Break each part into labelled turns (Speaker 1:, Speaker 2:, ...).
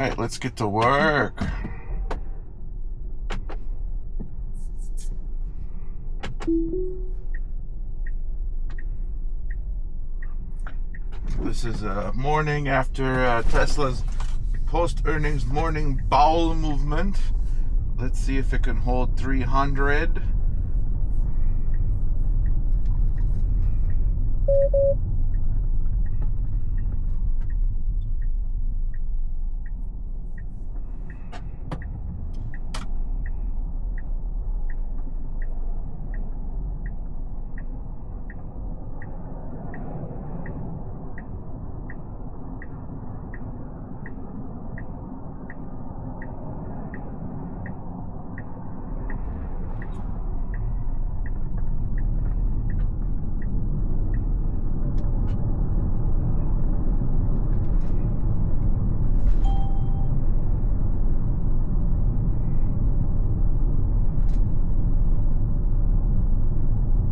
Speaker 1: All right, let's get to work. This is a morning after Tesla's post-earnings morning bowel movement. Let's see if it can hold 300.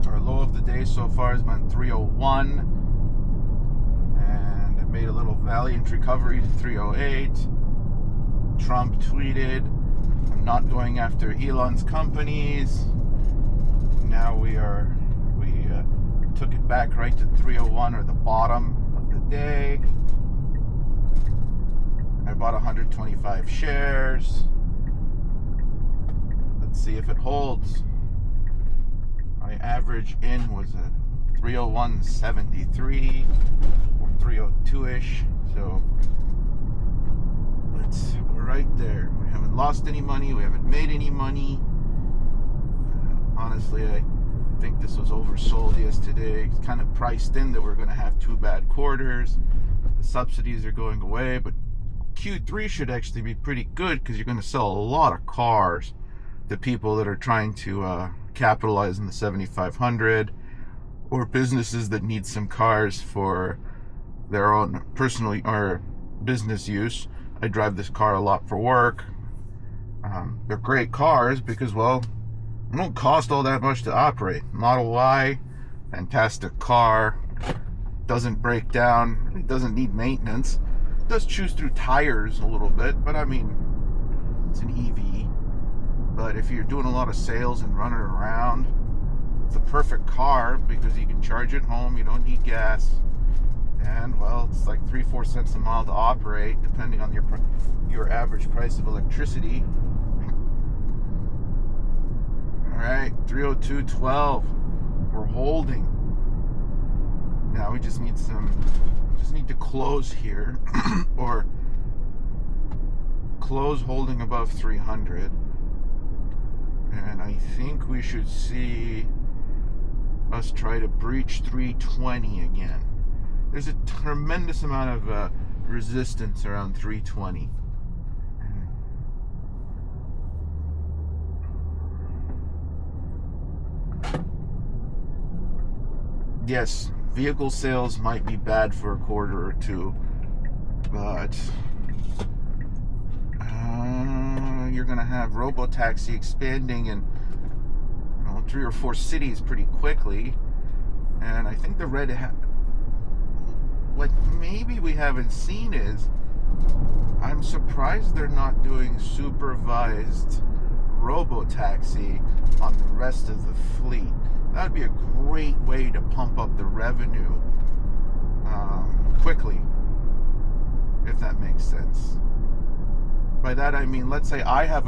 Speaker 1: Our low of the day so far has been 301, and it made a little valiant recovery to 308. Trump tweeted, "I'm not going after Elon's companies." Now we took it back right to 301, or the bottom of the day. I bought 125 shares. Let's see if it holds. My average in was a 301.73 or 302-ish. So we're right there. We haven't lost any money. We haven't made any money. Honestly, I think this was oversold yesterday. It's kind of priced in that we're going to have 2 bad quarters. The subsidies are going away, but Q3 should actually be pretty good because you're going to sell a lot of cars to people that are trying to capitalize in the 7500, or businesses that need some cars for their own personal or business use. I drive this car a lot for work. They're great cars because, well, they don't cost all that much to operate. Model Y, fantastic car, doesn't break down, it doesn't need maintenance. It does chew through tires a little bit, but I mean, it's an EV. But if you're doing a lot of sales and running around, it's a perfect car because you can charge it home, you don't need gas, and, well, it's like 3-4 cents a mile to operate, depending on your average price of electricity. All right, 302.12. We're holding. Now we just need to close here, or close holding above 300. And I think we should see us try to breach 320 again. There's a tremendous amount of resistance around 320. Yes, vehicle sales might be bad for a quarter or two, but you're going to have robotaxi expanding in 3 or 4 cities pretty quickly. And I think the what maybe we haven't seen is, I'm surprised they're not doing supervised robotaxi on the rest of the fleet. That would be a great way to pump up the revenue quickly, if that makes sense. By that I mean, let's say I have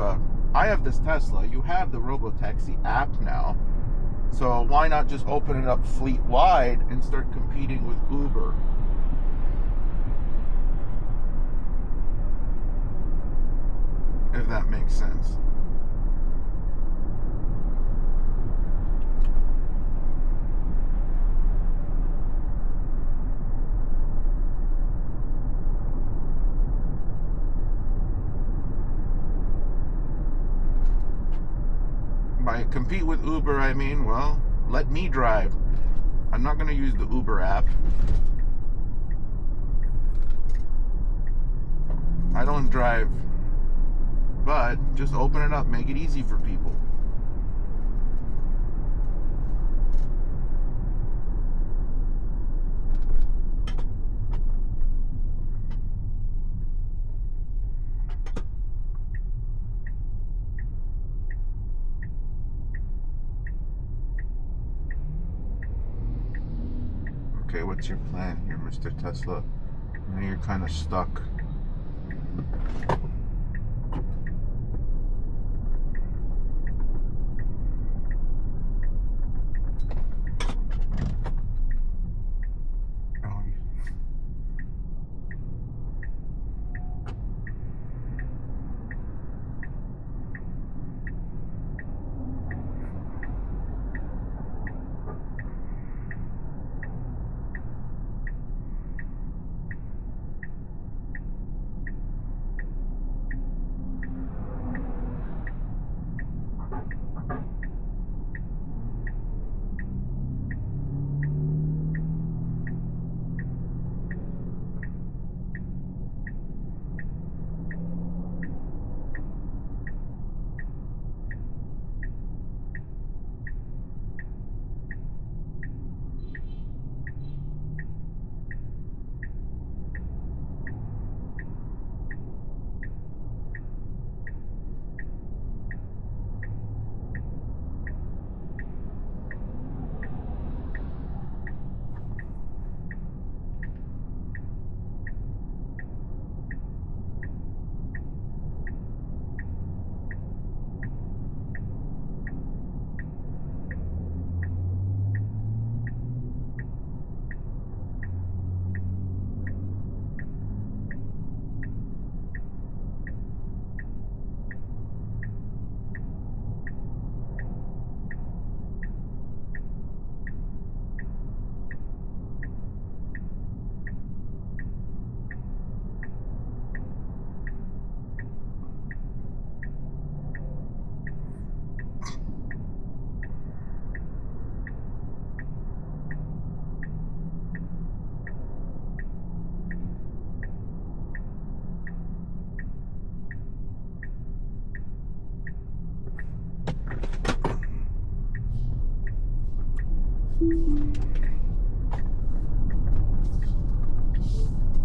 Speaker 1: this Tesla. You have the robotaxi app now, so why not just open it up fleet wide and start competing with Uber? If that makes sense. By compete with Uber, I mean, well, let me drive. I'm not going to use the Uber app. I don't drive. But just open it up, make it easy for people. what's your plan here, Mr. Tesla? I know you're kind of stuck.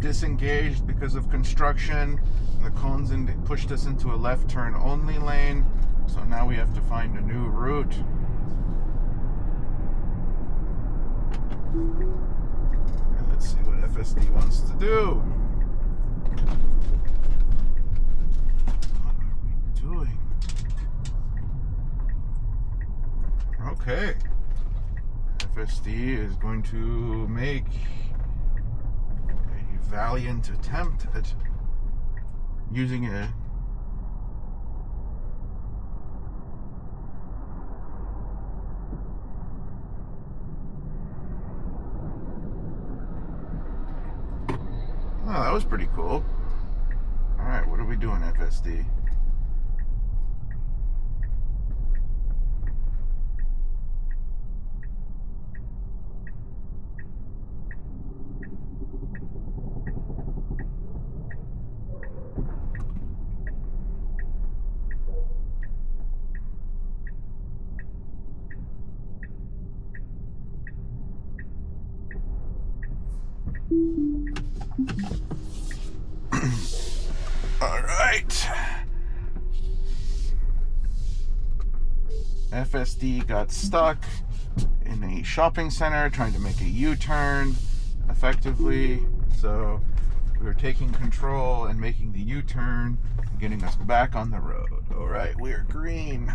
Speaker 1: Disengaged because of construction. The cones pushed us into a left turn only lane, so now we have to find a new route. And let's see what FSD wants to do. What are we doing? Okay. FSD is going to make a valiant attempt at using a oh, that was pretty cool. Alright, what are we doing, FSD? All right. FSD got stuck in a shopping center trying to make a U-turn effectively. So we were taking control and making the U-turn, getting us back on the road. All right, we are green.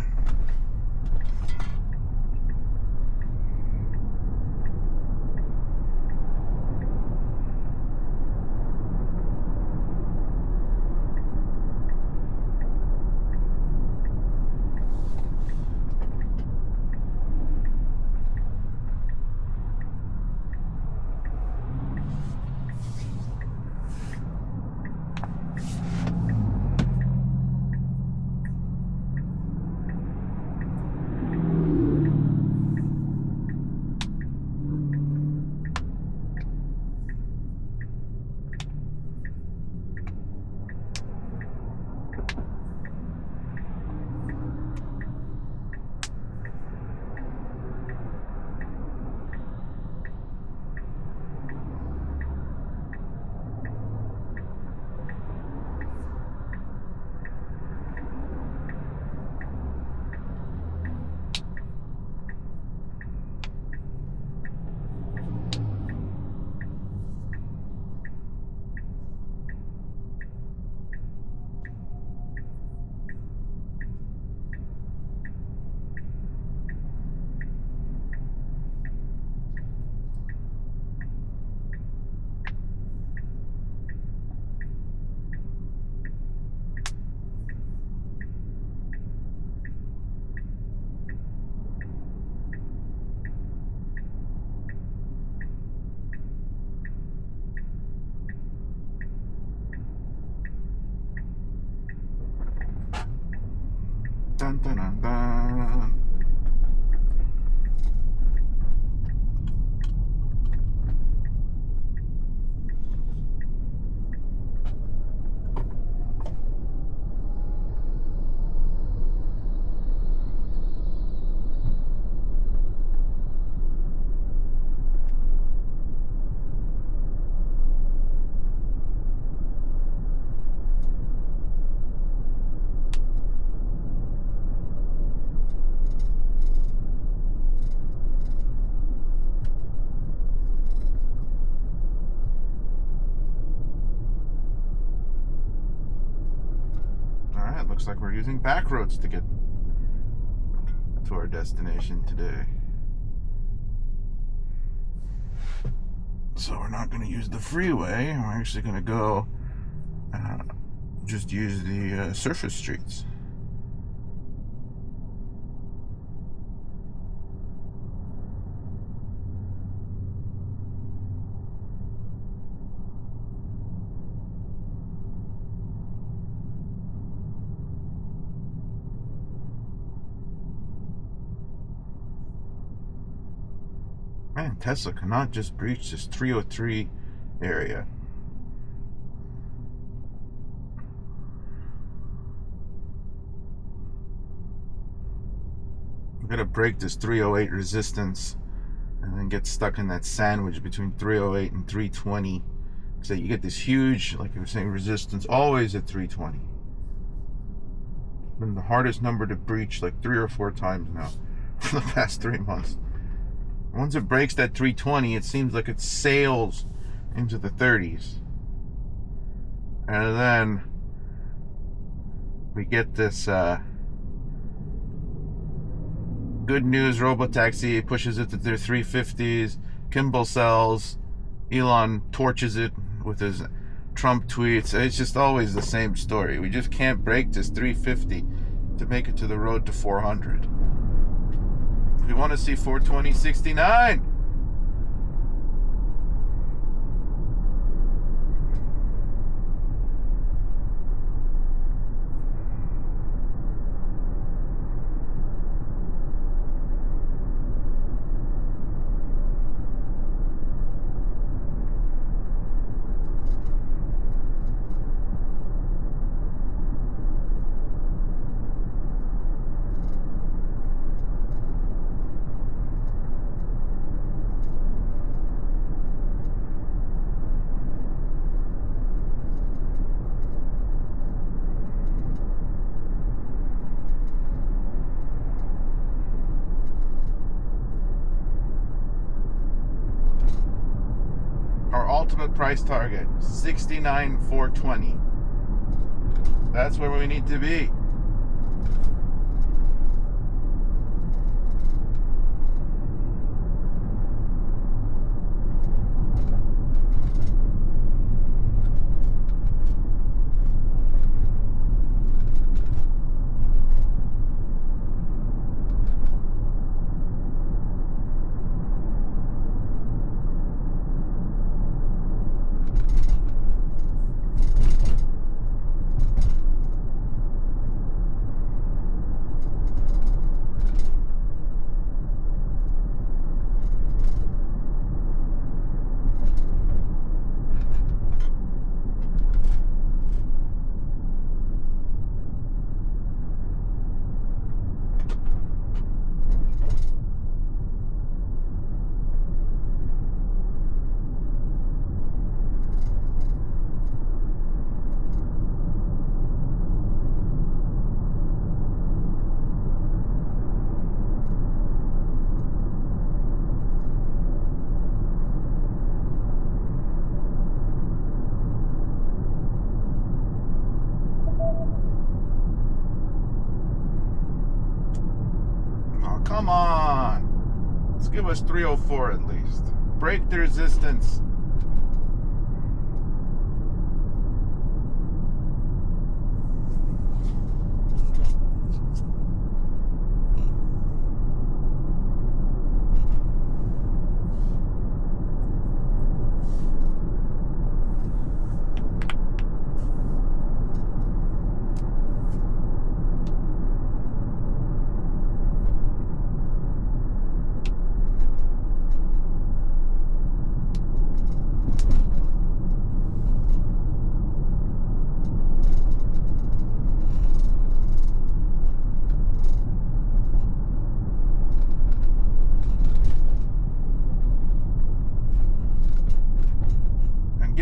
Speaker 1: Dun, dun, dun, dun. Alright, looks like we're using back roads to get to our destination today. So we're not going to use the freeway. We're actually going to go just use the surface streets. Man, Tesla cannot just breach this 303 area. We're gonna break this 308 resistance and then get stuck in that sandwich between 308 and 320. So you get this huge, like I was saying, resistance always at 320. It's been the hardest number to breach like 3 or 4 times now for the past 3 months. Once it breaks that 320, it seems like it sails into the 30s. And then we get this good news robotaxi, pushes it to their 350s. Kimball sells. Elon torches it with his Trump tweets. It's just always the same story. We just can't break this 350 to make it to the road to 400. We want to see 420.69. Ultimate price target 69,420. That's where we need to be. Come on. Let's give us 304 at least. Break the resistance.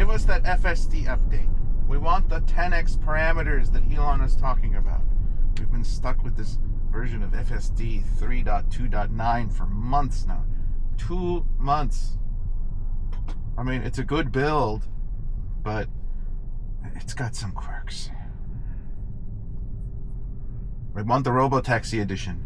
Speaker 1: give us that FSD update. We want the 10x parameters that Elon is talking about. We've been stuck with this version of FSD 3.2.9 for months now. 2 months. I mean, it's a good build, but it's got some quirks. We want the Robotaxi edition.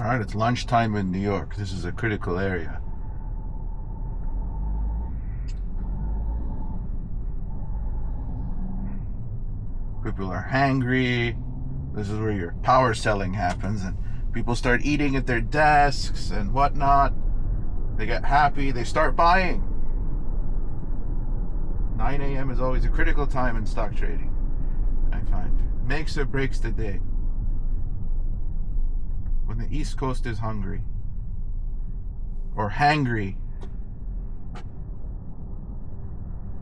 Speaker 1: All right, it's lunchtime in New York. This is a critical area. People are hangry. This is where your power selling happens, and people start eating at their desks and whatnot. They get happy. They start buying. 9 a.m. is always a critical time in stock trading, I find. Makes or breaks the day. When the East Coast is hungry or hangry,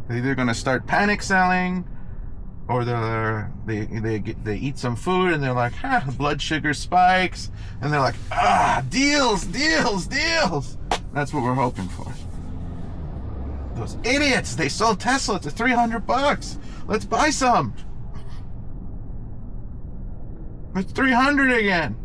Speaker 1: they're either going to start panic selling or they eat some food and they're like, blood sugar spikes, and they're like, deals. That's what we're hoping for. Those idiots, they sold Tesla to $300. Let's buy some. It's 300 again.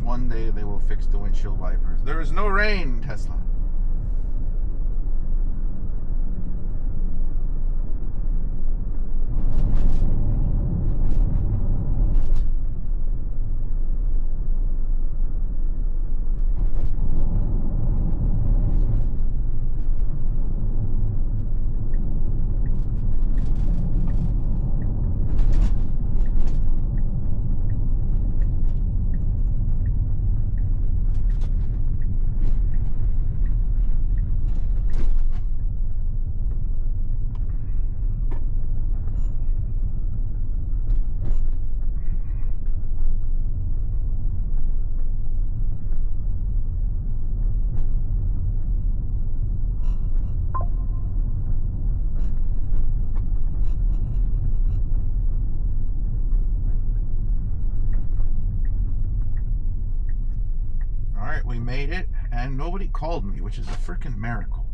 Speaker 1: One day they will fix the windshield wipers. There is no rain, Tesla. We made it, and nobody called me, which is a freaking miracle.